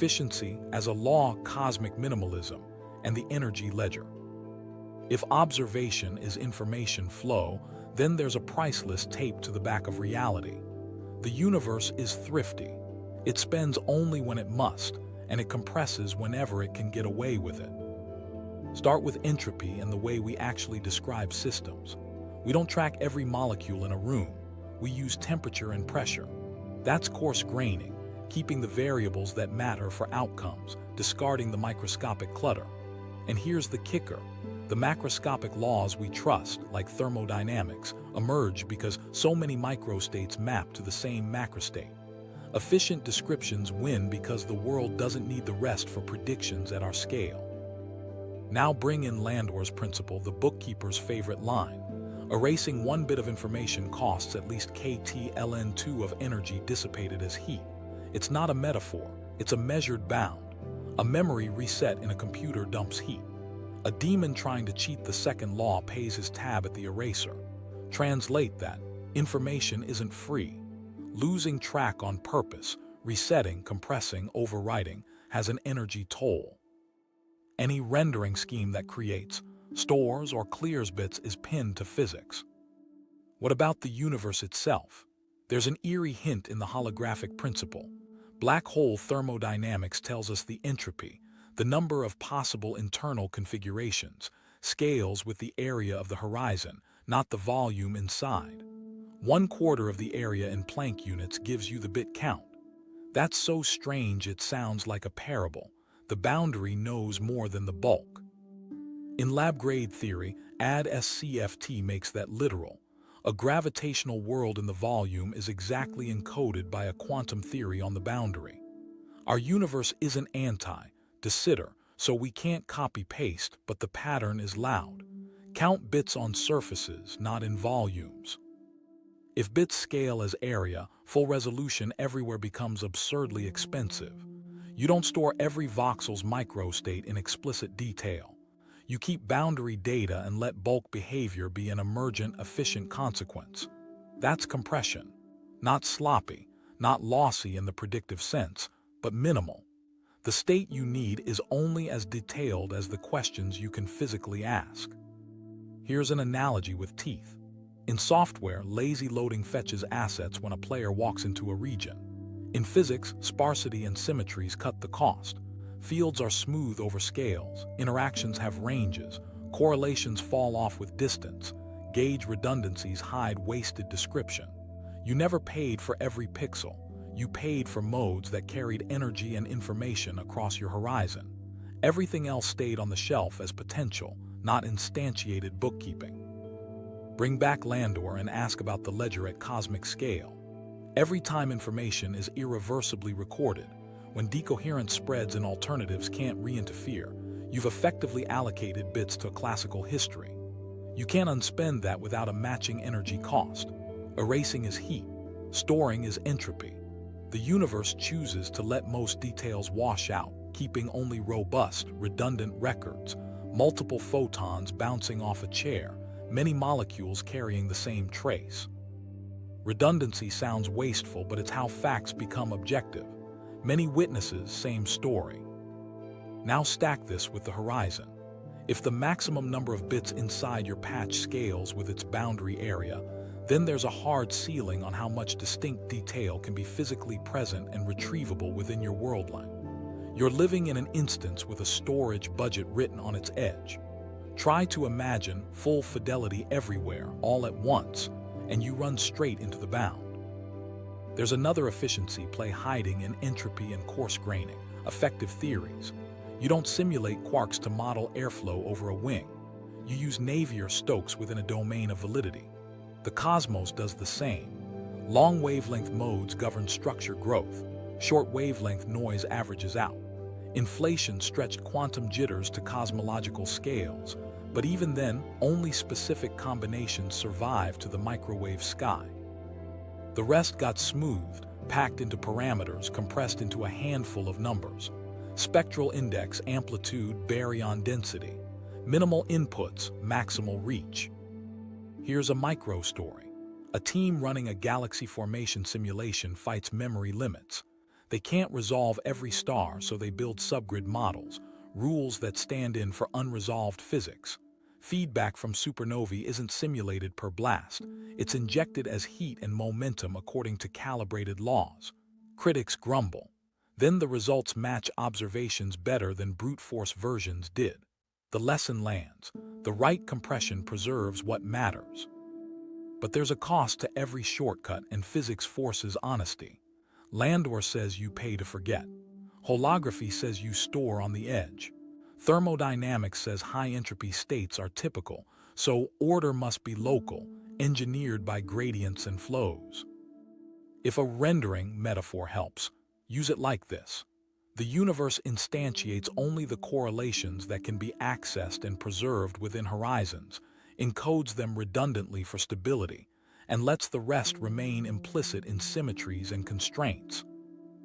efficiency as a law, cosmic minimalism, and the energy ledger. If observation is information flow, then there's a price list taped to the back of reality. The universe is thrifty. It spends only when it must, and it compresses whenever it can get away with it. Start with entropy and the way we actually describe systems. We don't track every molecule in a room. We use temperature and pressure. That's coarse graining, keeping the variables that matter for outcomes, discarding the microscopic clutter. And here's the kicker. The macroscopic laws we trust, like thermodynamics, emerge because so many microstates map to the same macrostate. Efficient descriptions win because the world doesn't need the rest for predictions at our scale. Now bring in Landauer's principle, the bookkeeper's favorite line. Erasing one bit of information costs at least kT ln2 of energy dissipated as heat. It's not a metaphor, it's a measured bound. A memory reset in a computer dumps heat. A demon trying to cheat the second law pays his tab at the eraser. Translate that. Information isn't free. Losing track on purpose, resetting, compressing, overwriting, has an energy toll. Any rendering scheme that creates, stores, or clears bits is pinned to physics. What about the universe itself? There's an eerie hint in the holographic principle. Black hole thermodynamics tells us the entropy, the number of possible internal configurations, scales with the area of the horizon, not the volume inside. 1/4 of the area in Planck units gives you the bit count. That's so strange it sounds like a parable. The boundary knows more than the bulk. In lab-grade theory, add SCFT makes that literal. A gravitational world in the volume is exactly encoded by a quantum theory on the boundary. Our universe isn't de Sitter, so we can't copy-paste, but the pattern is loud. Count bits on surfaces, not in volumes. If bits scale as area, full resolution everywhere becomes absurdly expensive. You don't store every voxel's microstate in explicit detail. You keep boundary data and let bulk behavior be an emergent, efficient consequence. That's compression. Not sloppy, not lossy in the predictive sense, but minimal. The state you need is only as detailed as the questions you can physically ask. Here's an analogy with teeth. In software, lazy loading fetches assets when a player walks into a region. In physics, sparsity and symmetries cut the cost. Fields are smooth over scales, interactions have ranges, correlations fall off with distance, gauge redundancies hide wasted description. You never paid for every pixel. You paid for modes that carried energy and information across your horizon. Everything else stayed on the shelf as potential, not instantiated bookkeeping. Bring back Landauer and ask about the ledger at cosmic scale. Every time information is irreversibly recorded, when decoherent spreads and alternatives can't re-interfere, you've effectively allocated bits to classical history. You can't unspend that without a matching energy cost. Erasing is heat, storing is entropy. The universe chooses to let most details wash out, keeping only robust, redundant records, multiple photons bouncing off a chair, many molecules carrying the same trace. Redundancy sounds wasteful, but it's how facts become objective. Many witnesses, same story. Now stack this with the horizon. If the maximum number of bits inside your patch scales with its boundary area, then there's a hard ceiling on how much distinct detail can be physically present and retrievable within your worldline. You're living in an instance with a storage budget written on its edge. Try to imagine full fidelity everywhere, all at once, and you run straight into the bound. There's another efficiency play hiding in entropy and coarse graining, effective theories. You don't simulate quarks to model airflow over a wing. You use Navier-Stokes within a domain of validity. The cosmos does the same. Long wavelength modes govern structure growth. Short wavelength noise averages out. Inflation stretched quantum jitters to cosmological scales, but even then, only specific combinations survived to the microwave sky. The rest got smoothed, packed into parameters, compressed into a handful of numbers. Spectral index, amplitude, baryon density. Minimal inputs, maximal reach. Here's a micro story. A team running a galaxy formation simulation fights memory limits. They can't resolve every star, so they build subgrid models, rules that stand in for unresolved physics. Feedback from supernovae isn't simulated per blast. It's injected as heat and momentum according to calibrated laws. Critics grumble. Then the results match observations better than brute force versions did. The lesson lands. The right compression preserves what matters. But there's a cost to every shortcut, and physics forces honesty. Landauer says you pay to forget. Holography says you store on the edge. Thermodynamics says high-entropy states are typical, so order must be local, engineered by gradients and flows. If a rendering metaphor helps, use it like this. The universe instantiates only the correlations that can be accessed and preserved within horizons, encodes them redundantly for stability, and lets the rest remain implicit in symmetries and constraints.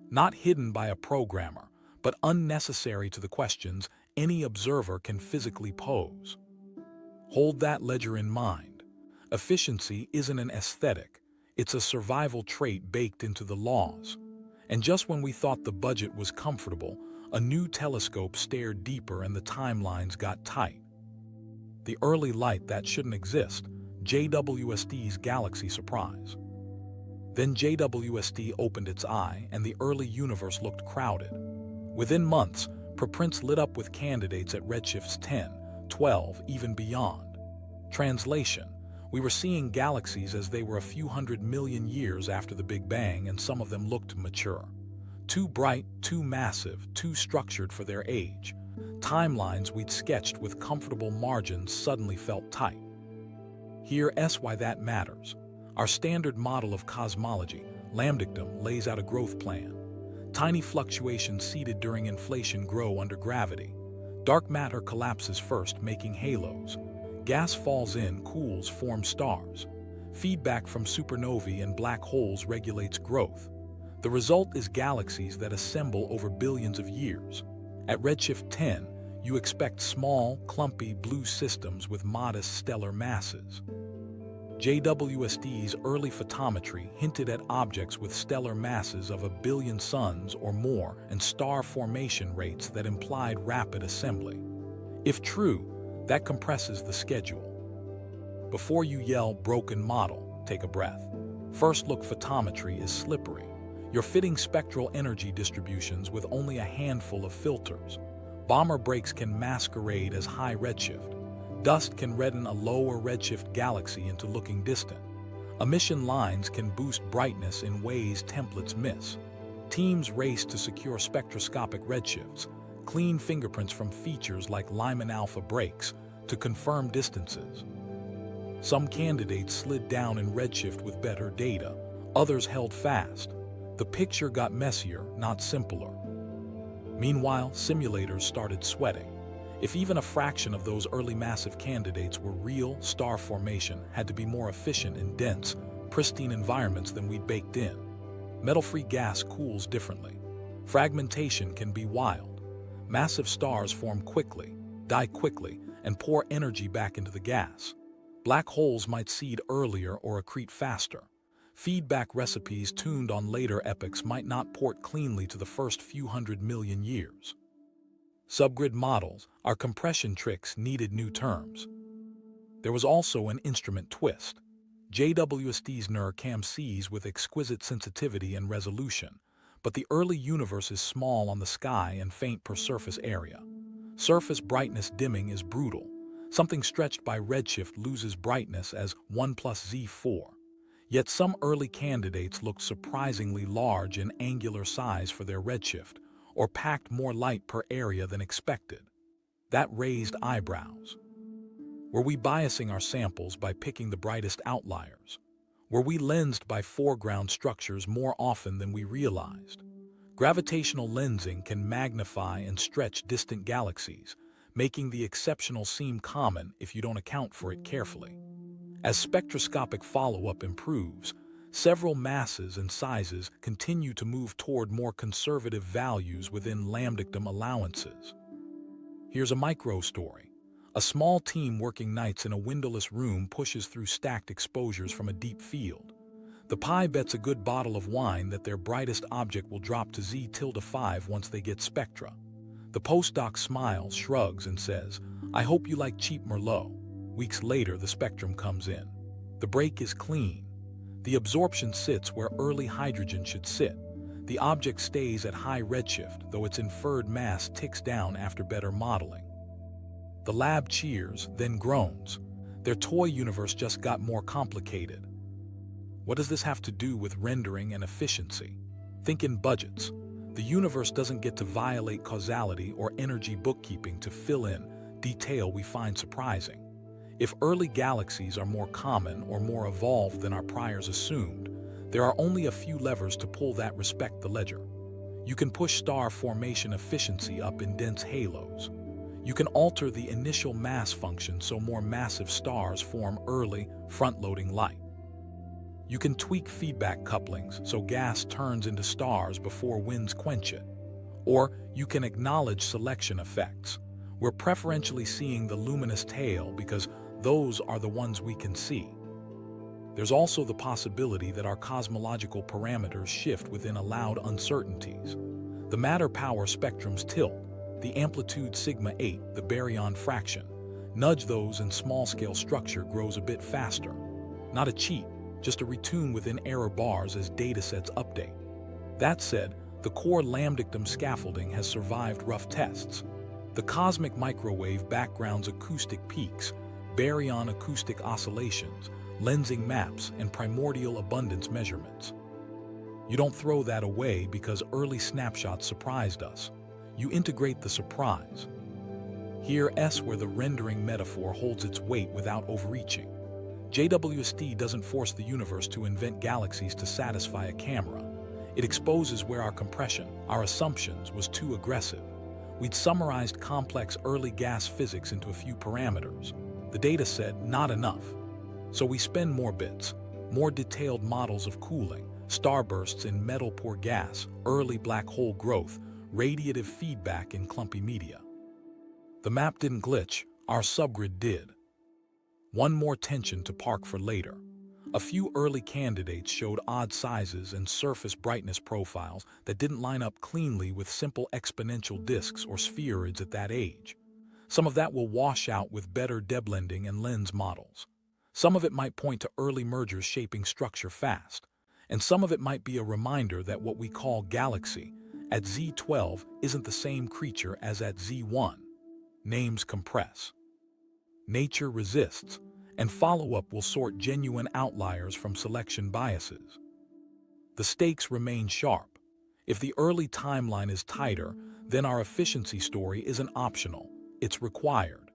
Not hidden by a programmer, but unnecessary to the questions any observer can physically pose. Hold that ledger in mind. Efficiency isn't an aesthetic, it's a survival trait baked into the laws. And just when we thought the budget was comfortable, a new telescope stared deeper and the timelines got tight. The early light that shouldn't exist, JWST's galaxy surprise. Then JWST opened its eye and the early universe looked crowded. Within months, preprints lit up with candidates at redshifts 10, 12, even beyond. Translation: we were seeing galaxies as they were a few 100 million years after the Big Bang, and some of them looked mature. Too bright, too massive, too structured for their age. Timelines we'd sketched with comfortable margins suddenly felt tight. Here's why that matters. Our standard model of cosmology, lambdictum, lays out a growth plan. Tiny fluctuations seeded during inflation grow under gravity. Dark matter collapses first, making halos. Gas falls in, cools, forms stars. Feedback from supernovae and black holes regulates growth. The result is galaxies that assemble over billions of years. At redshift 10, you expect small, clumpy blue systems with modest stellar masses. JWST's early photometry hinted at objects with stellar masses of 1 billion suns or more and star formation rates that implied rapid assembly. If true, that compresses the schedule. Before you yell broken model, take a breath. First look photometry is slippery. You're fitting spectral energy distributions with only a handful of filters. Bomber breaks can masquerade as high redshift. Dust can redden a lower redshift galaxy into looking distant. Emission lines can boost brightness in ways templates miss. Teams race to secure spectroscopic redshifts, clean fingerprints from features like Lyman alpha breaks to confirm distances. Some candidates slid down in redshift with better data, others held fast. The picture got messier, not simpler. Meanwhile, simulators started sweating. If even a fraction of those early massive candidates were real, star formation had to be more efficient in dense, pristine environments than we'd baked in. Metal-free gas cools differently. Fragmentation can be wild. Massive stars form quickly, die quickly, and pour energy back into the gas. Black holes might seed earlier or accrete faster. Feedback recipes tuned on later epochs might not port cleanly to the first few 100 million years. Subgrid models, our compression tricks, needed new terms. There was also an instrument twist. JWST's NIRCam sees with exquisite sensitivity and resolution, but the early universe is small on the sky and faint per surface area. Surface brightness dimming is brutal. Something stretched by redshift loses brightness as 1 plus Z4. Yet some early candidates looked surprisingly large in angular size for their redshift, or packed more light per area than expected. That raised eyebrows. Were we biasing our samples by picking the brightest outliers? Were we lensed by foreground structures more often than we realized? Gravitational lensing can magnify and stretch distant galaxies, making the exceptional seem common if you don't account for it carefully. As spectroscopic follow-up improves, several masses and sizes continue to move toward more conservative values within lambdictum allowances. Here's a micro-story. A small team working nights in a windowless room pushes through stacked exposures from a deep field. The pi bets a good bottle of wine that their brightest object will drop to Z tilde 5 once they get spectra. The postdoc smiles, shrugs, and says, "I hope you like cheap Merlot." Weeks later, the spectrum comes in. The break is clean. The absorption sits where early hydrogen should sit. The object stays at high redshift, though its inferred mass ticks down after better modeling. The lab cheers, then groans. Their toy universe just got more complicated. What does this have to do with rendering and efficiency? Think in budgets. The universe doesn't get to violate causality or energy bookkeeping to fill in detail we find surprising. If early galaxies are more common or more evolved than our priors assumed, there are only a few levers to pull that respect the ledger. You can push star formation efficiency up in dense halos. You can alter the initial mass function so more massive stars form early, front-loading light. You can tweak feedback couplings so gas turns into stars before winds quench it. Or you can acknowledge selection effects. We're preferentially seeing the luminous tail because those are the ones we can see. There's also the possibility that our cosmological parameters shift within allowed uncertainties. The matter-power spectrum's tilt, the amplitude sigma 8, the baryon fraction, nudge those and small-scale structure grows a bit faster. Not a cheat, just a retune within error bars as datasets update. That said, the core lambdictum scaffolding has survived rough tests. The cosmic microwave background's acoustic peaks, baryon acoustic oscillations, lensing maps, and primordial abundance measurements. You don't throw that away because early snapshots surprised us. You integrate the surprise. Here's where the rendering metaphor holds its weight without overreaching. JWST doesn't force the universe to invent galaxies to satisfy a camera. It exposes where our compression, our assumptions, was too aggressive. We'd summarized complex early gas physics into a few parameters. The data said not enough. So we spend more bits, more detailed models of cooling, starbursts in metal-poor gas, early black hole growth, radiative feedback in clumpy media. The map didn't glitch, our subgrid did. One more tension to park for later. A few early candidates showed odd sizes and surface brightness profiles that didn't line up cleanly with simple exponential disks or spheroids at that age. Some of that will wash out with better deblending and lens models. Some of it might point to early mergers shaping structure fast, and some of it might be a reminder that what we call galaxy at Z12 isn't the same creature as at Z1. Names compress. Nature resists, and follow-up will sort genuine outliers from selection biases. The stakes remain sharp. If the early timeline is tighter, then our efficiency story isn't optional, it's required.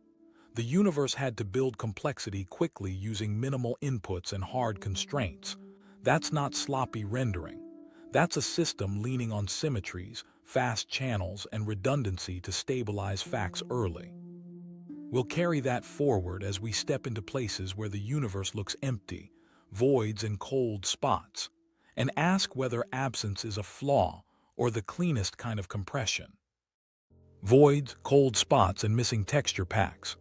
The universe had to build complexity quickly using minimal inputs and hard constraints. That's not sloppy rendering. That's a system leaning on symmetries, fast channels, and redundancy to stabilize facts early. We'll carry that forward as we step into places where the universe looks empty, voids and cold spots, and ask whether absence is a flaw or the cleanest kind of compression. Voids, cold spots, and missing texture packs.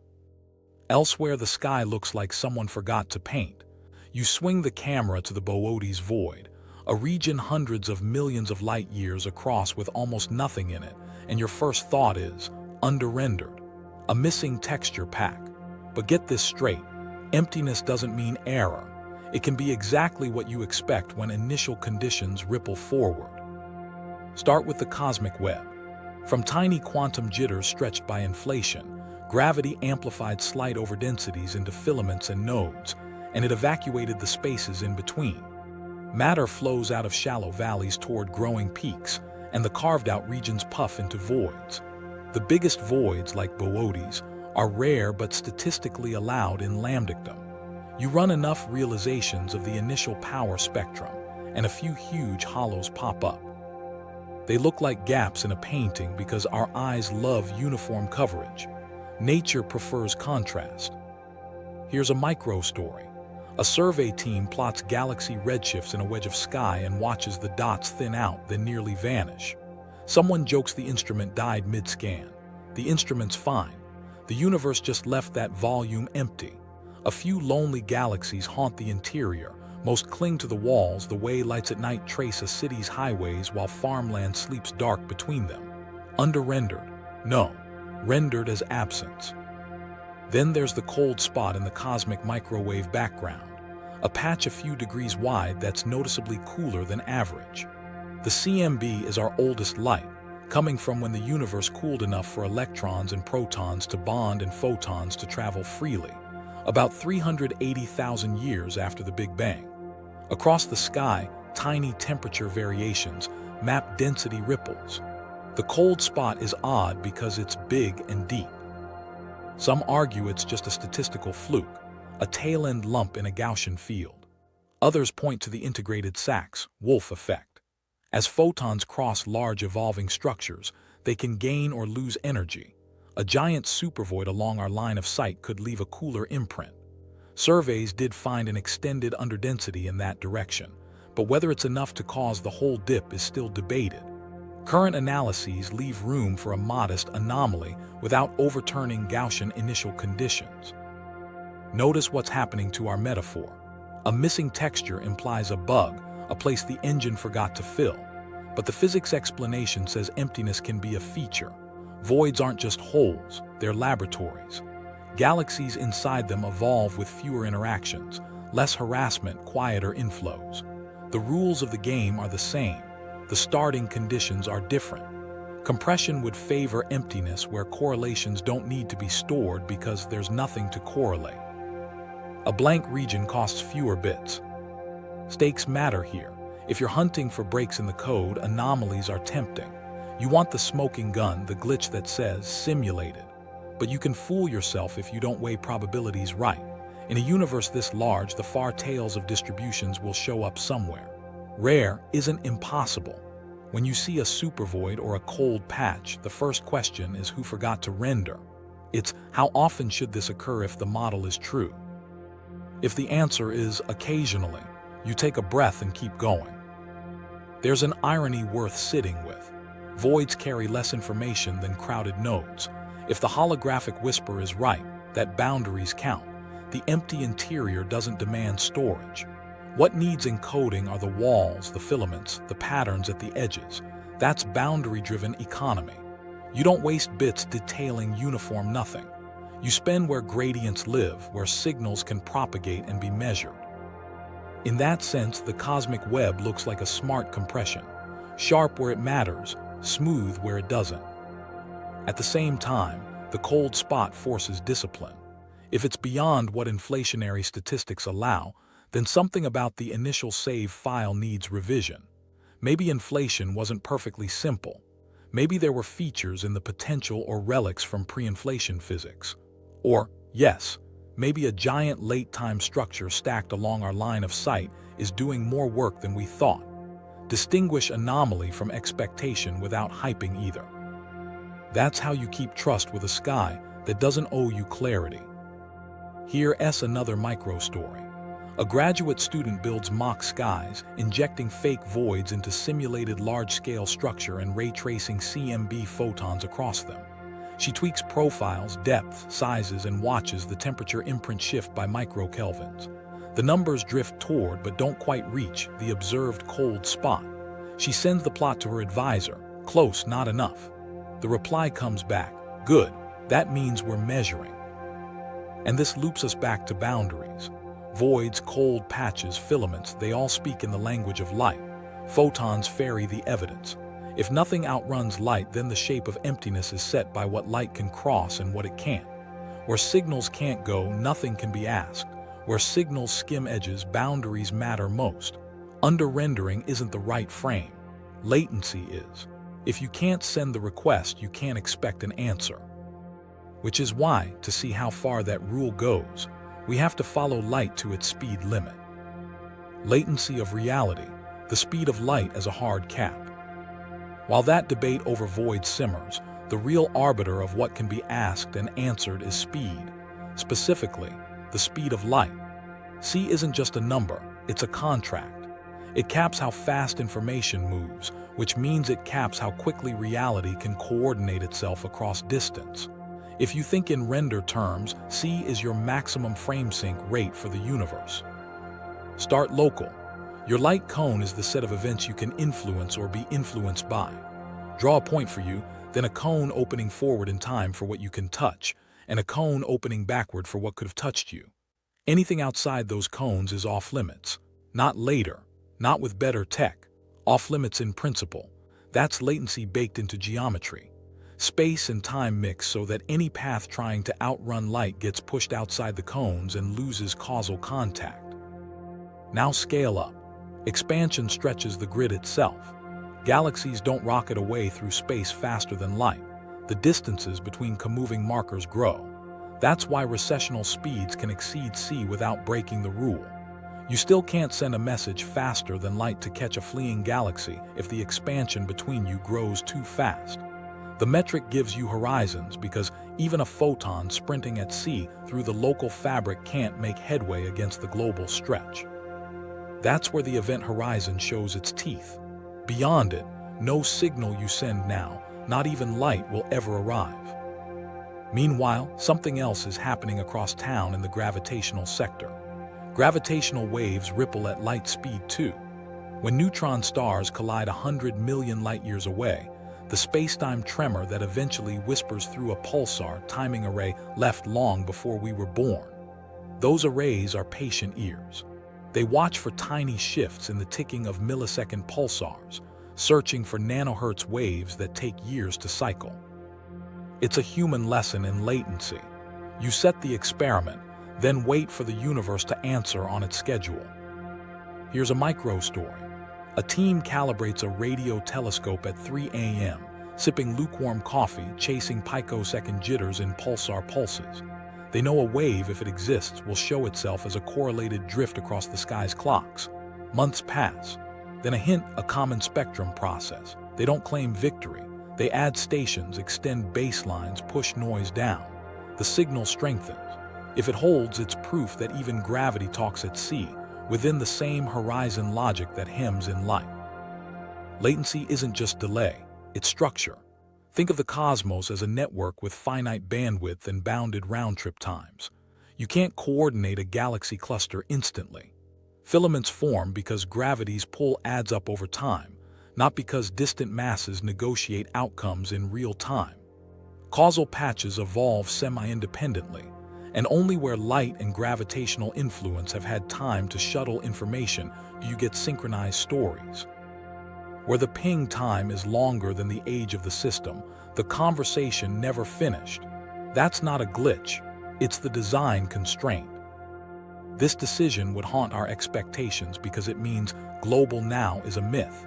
Elsewhere, the sky looks like someone forgot to paint. You swing the camera to the Boötes void, a region hundreds of millions of light years across with almost nothing in it, and your first thought is, under-rendered. A missing texture pack. But get this straight, emptiness doesn't mean error. It can be exactly what you expect when initial conditions ripple forward. Start with the cosmic web. From tiny quantum jitters stretched by inflation, gravity amplified slight overdensities into filaments and nodes, and it evacuated the spaces in between. Matter flows out of shallow valleys toward growing peaks, and the carved-out regions puff into voids. The biggest voids, like Boötes, are rare but statistically allowed in lambdictum. You run enough realizations of the initial power spectrum, and a few huge hollows pop up. They look like gaps in a painting because our eyes love uniform coverage. Nature prefers contrast. Here's a micro story. A survey team plots galaxy redshifts in a wedge of sky and watches the dots thin out, then nearly vanish. Someone jokes the instrument died mid-scan. The instrument's fine. The universe just left that volume empty. A few lonely galaxies haunt the interior, Most cling to the walls the way lights at night trace a city's highways while farmland sleeps dark between them. Under-rendered? No. Rendered as absence. Then there's the cold spot in the cosmic microwave background, a patch a few degrees wide that's noticeably cooler than average. The CMB is our oldest light, coming from when the universe cooled enough for electrons and protons to bond and photons to travel freely, about 380,000 years after the Big Bang. Across the sky, tiny temperature variations map density ripples. The cold spot is odd because it's big and deep. Some argue it's just a statistical fluke, a tail-end lump in a Gaussian field. Others point to the integrated Sachs-Wolf effect. As photons cross large evolving structures, they can gain or lose energy. A giant supervoid along our line of sight could leave a cooler imprint. Surveys did find an extended underdensity in that direction, but whether it's enough to cause the whole dip is still debated. Current analyses leave room for a modest anomaly without overturning Gaussian initial conditions. Notice what's happening to our metaphor. A missing texture implies a bug, a place the engine forgot to fill. But the physics explanation says emptiness can be a feature. Voids aren't just holes, they're laboratories. Galaxies inside them evolve with fewer interactions, less harassment, quieter inflows. The rules of the game are the same. The starting conditions are different. Compression would favor emptiness where correlations don't need to be stored because there's nothing to correlate. A blank region costs fewer bits. Stakes matter here. If you're hunting for breaks in the code, anomalies are tempting. You want the smoking gun, the glitch that says simulated. But you can fool yourself if you don't weigh probabilities right. In a universe this large, the far tails of distributions will show up somewhere. Rare isn't impossible. When you see a supervoid or a cold patch, the first question is who forgot to render. It's how often should this occur if the model is true? If the answer is occasionally, you take a breath and keep going. There's an irony worth sitting with. Voids carry less information than crowded nodes. If the holographic whisper is right, that boundaries count. The empty interior doesn't demand storage. What needs encoding are the walls, the filaments, the patterns at the edges. That's boundary-driven economy. You don't waste bits detailing uniform nothing. You spend where gradients live, where signals can propagate and be measured. In that sense, the cosmic web looks like a smart compression, sharp where it matters, smooth where it doesn't. At the same time, the cold spot forces discipline. If it's beyond what inflationary statistics allow, then something about the initial save file needs revision. Maybe inflation wasn't perfectly simple. Maybe there were features in the potential or relics from pre-inflation physics. Or, yes, maybe a giant late-time structure stacked along our line of sight is doing more work than we thought. Distinguish anomaly from expectation without hyping either. That's how you keep trust with a sky that doesn't owe you clarity. Here's another micro-story. A graduate student builds mock skies, injecting fake voids into simulated large-scale structure and ray-tracing CMB photons across them. She tweaks profiles, depth, sizes, and watches the temperature imprint shift by microkelvins. The numbers drift toward but don't quite reach the observed cold spot. She sends the plot to her advisor. Close, not enough. The reply comes back. Good. That means we're measuring. And this loops us back to boundaries. Voids, cold patches, filaments, they all speak in the language of light. Photons ferry the evidence. If nothing outruns light, then the shape of emptiness is set by what light can cross and what it can't. Where signals can't go, nothing can be asked. Where signals skim edges, boundaries matter most. Under-rendering isn't the right frame. Latency is. If you can't send the request, you can't expect an answer. Which is why, to see how far that rule goes, we have to follow light to its speed limit. Latency of reality, the speed of light as a hard cap. While that debate over void simmers, the real arbiter of what can be asked and answered is speed, specifically, the speed of light. C isn't just a number, it's a contract. It caps how fast information moves, which means it caps how quickly reality can coordinate itself across distance. If you think in render terms, C is your maximum frame sync rate for the universe. Start local. Your light cone is the set of events you can influence or be influenced by. Draw a point for you, then a cone opening forward in time for what you can touch, and a cone opening backward for what could have touched you. Anything outside those cones is off-limits. Not later, not with better tech. Off-limits in principle. That's latency baked into geometry. Space and time mix so that any path trying to outrun light gets pushed outside the cones and loses causal contact. Now scale up. Expansion stretches the grid itself. Galaxies don't rocket away through space faster than light. The distances between comoving markers grow. That's why recessional speeds can exceed c without breaking the rule. You still can't send a message faster than light to catch a fleeing galaxy if the expansion between you grows too fast. The metric gives you horizons because even a photon sprinting at c through the local fabric can't make headway against the global stretch. That's where the event horizon shows its teeth. Beyond it, no signal you send now, not even light, will ever arrive. Meanwhile, something else is happening across town in the gravitational sector. Gravitational waves ripple at light speed too. When neutron stars collide 100 million light-years away, the space-time tremor that eventually whispers through a pulsar timing array left long before we were born. Those arrays are patient ears. They watch for tiny shifts in the ticking of millisecond pulsars, searching for nanohertz waves that take years to cycle. It's a human lesson in latency. You set the experiment, then wait for the universe to answer on its schedule. Here's a micro story. A team calibrates a radio telescope at 3 a.m., sipping lukewarm coffee, chasing picosecond jitters in pulsar pulses. They know a wave, if it exists, will show itself as a correlated drift across the sky's clocks. Months pass. Then a hint, a common spectrum process. They don't claim victory. They add stations, extend baselines, push noise down. The signal strengthens. If it holds, it's proof that even gravity talks at sea, within the same horizon logic that hems in light. Latency isn't just delay, it's structure. Think of the cosmos as a network with finite bandwidth and bounded round-trip times. You can't coordinate a galaxy cluster instantly. Filaments form because gravity's pull adds up over time, not because distant masses negotiate outcomes in real time. Causal patches evolve semi-independently, and only where light and gravitational influence have had time to shuttle information do you get synchronized stories. Where the ping time is longer than the age of the system, the conversation never finished. That's not a glitch, it's the design constraint. This decision would haunt our expectations because it means global now is a myth.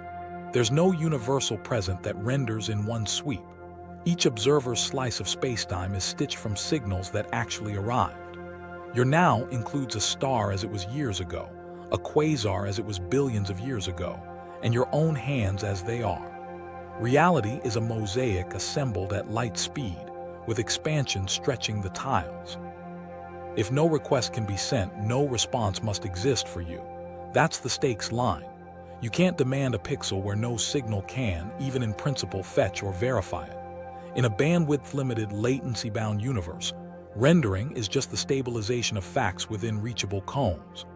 There's no universal present that renders in one sweep. Each observer's slice of spacetime is stitched from signals that actually arrived. Your now includes a star as it was years ago, a quasar as it was billions of years ago, and your own hands as they are. Reality is a mosaic assembled at light speed, with expansion stretching the tiles. If no request can be sent, no response must exist for you. That's the stakes line. You can't demand a pixel where no signal can, even in principle, fetch or verify it. In a bandwidth-limited, latency-bound universe, rendering is just the stabilization of facts within reachable cones.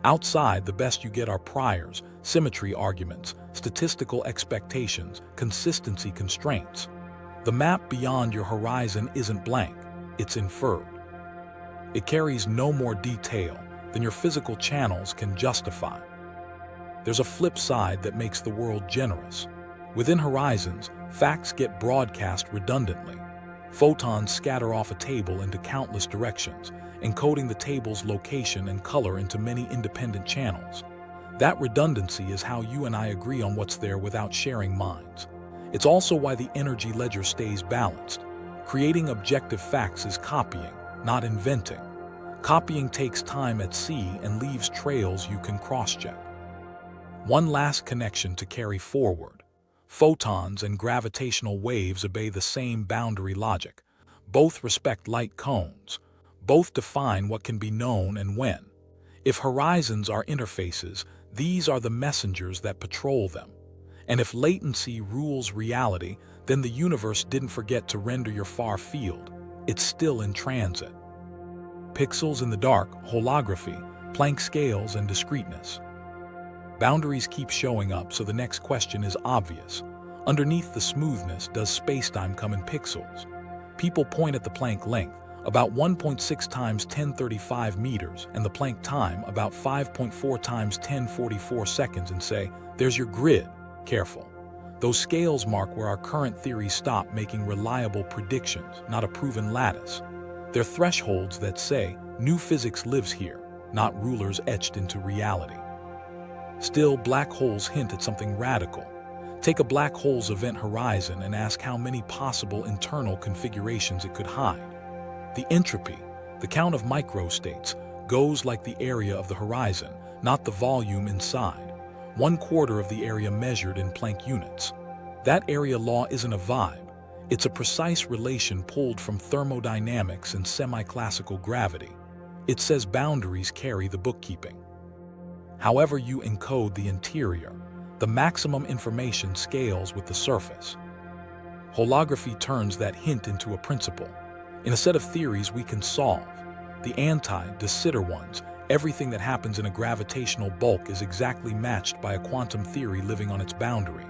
Outside, the best you get are priors, symmetry arguments, statistical expectations, consistency constraints. The map beyond your horizon isn't blank, it's inferred. It carries no more detail than your physical channels can justify. There's a flip side that makes the world generous. Within horizons, facts get broadcast redundantly. Photons scatter off a table into countless directions, encoding the table's location and color into many independent channels. That redundancy is how you and I agree on what's there without sharing minds. It's also why the energy ledger stays balanced. Creating objective facts is copying, not inventing. Copying takes time at sea and leaves trails you can cross-check. One last connection to carry forward. Photons and gravitational waves obey the same boundary logic. Both respect light cones. Both define what can be known and when. If horizons are interfaces, these are the messengers that patrol them. And if latency rules reality, then the universe didn't forget to render your far field. It's still in transit. Pixels in the dark, holography, Planck scales and discreteness. Boundaries keep showing up, so the next question is obvious. Underneath the smoothness, does spacetime come in pixels? People point at the Planck length, about 1.6 times 1035 meters, and the Planck time, about 5.4 times 1044 seconds, and say, there's your grid. Careful. Those scales mark where our current theories stop making reliable predictions, not a proven lattice. They're thresholds that say, new physics lives here, not rulers etched into reality. Still, black holes hint at something radical. Take a black hole's event horizon and ask how many possible internal configurations it could hide. The entropy, the count of microstates, goes like the area of the horizon, not the volume inside. 1/4 of the area measured in Planck units. That area law isn't a vibe. It's a precise relation pulled from thermodynamics and semi-classical gravity. It says boundaries carry the bookkeeping. However you encode the interior, the maximum information scales with the surface. Holography turns that hint into a principle. In a set of theories we can solve, the anti-de Sitter ones, everything that happens in a gravitational bulk is exactly matched by a quantum theory living on its boundary.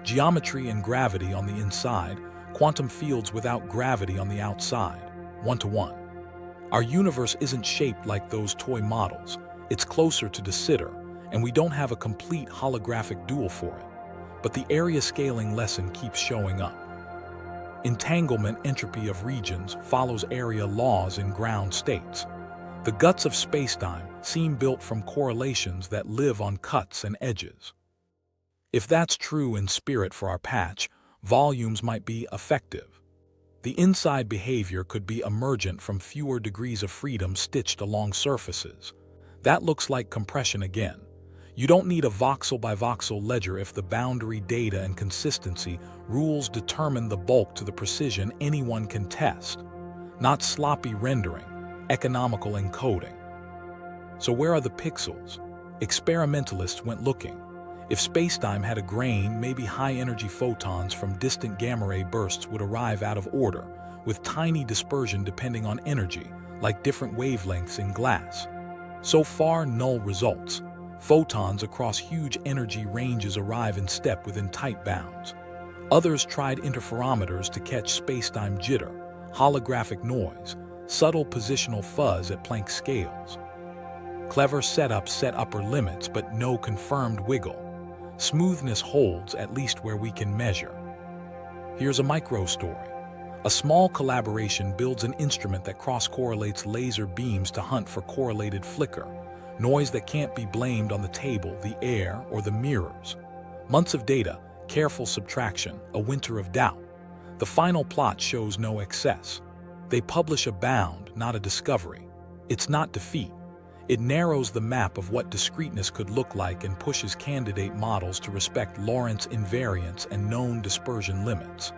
Geometry and gravity on the inside, quantum fields without gravity on the outside, 1-to-1. Our universe isn't shaped like those toy models. It's closer to de Sitter, and we don't have a complete holographic dual for it. But the area scaling lesson keeps showing up. Entanglement entropy of regions follows area laws in ground states. The guts of spacetime seem built from correlations that live on cuts and edges. If that's true in spirit for our patch, volumes might be effective. The inside behavior could be emergent from fewer degrees of freedom stitched along surfaces. That looks like compression again. You don't need a voxel by voxel ledger if the boundary data and consistency rules determine the bulk to the precision anyone can test. Not sloppy rendering, economical encoding. So where are the pixels? Experimentalists went looking. If spacetime had a grain, maybe high-energy photons from distant gamma-ray bursts would arrive out of order, with tiny dispersion depending on energy, like different wavelengths in glass. So far, null results. Photons across huge energy ranges arrive in step within tight bounds. Others tried interferometers to catch spacetime jitter, holographic noise, subtle positional fuzz at Planck scales. Clever setups set upper limits, but no confirmed wiggle. Smoothness holds, at least where we can measure. Here's a micro story. A small collaboration builds an instrument that cross-correlates laser beams to hunt for correlated flicker, noise that can't be blamed on the table, the air, or the mirrors. Months of data, careful subtraction, a winter of doubt. The final plot shows no excess. They publish a bound, not a discovery. It's not defeat. It narrows the map of what discreteness could look like and pushes candidate models to respect Lorentz invariance and known dispersion limits.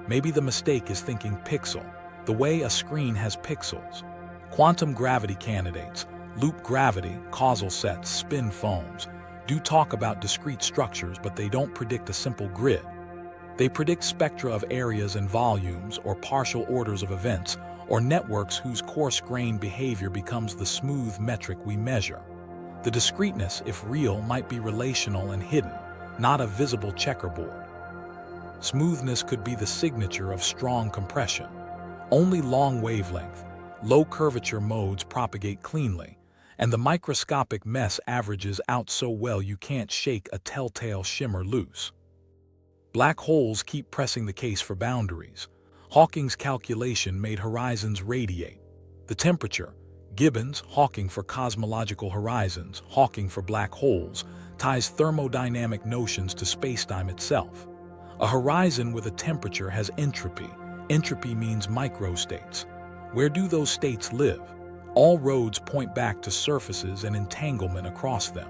Maybe the mistake is thinking pixel, the way a screen has pixels. Quantum gravity candidates, loop gravity, causal sets, spin foams, do talk about discrete structures, but they don't predict a simple grid. They predict spectra of areas and volumes, or partial orders of events, or networks whose coarse-grained behavior becomes the smooth metric we measure. The discreteness, if real, might be relational and hidden, not a visible checkerboard. Smoothness could be the signature of strong compression. Only long wavelength, low curvature modes propagate cleanly, and the microscopic mess averages out so well you can't shake a telltale shimmer loose. Black holes keep pressing the case for boundaries. Hawking's calculation made horizons radiate. The temperature, Gibbons, Hawking for cosmological horizons, Hawking for black holes, ties thermodynamic notions to spacetime itself. A horizon with a temperature has entropy. Entropy means microstates. Where do those states live? All roads point back to surfaces and entanglement across them.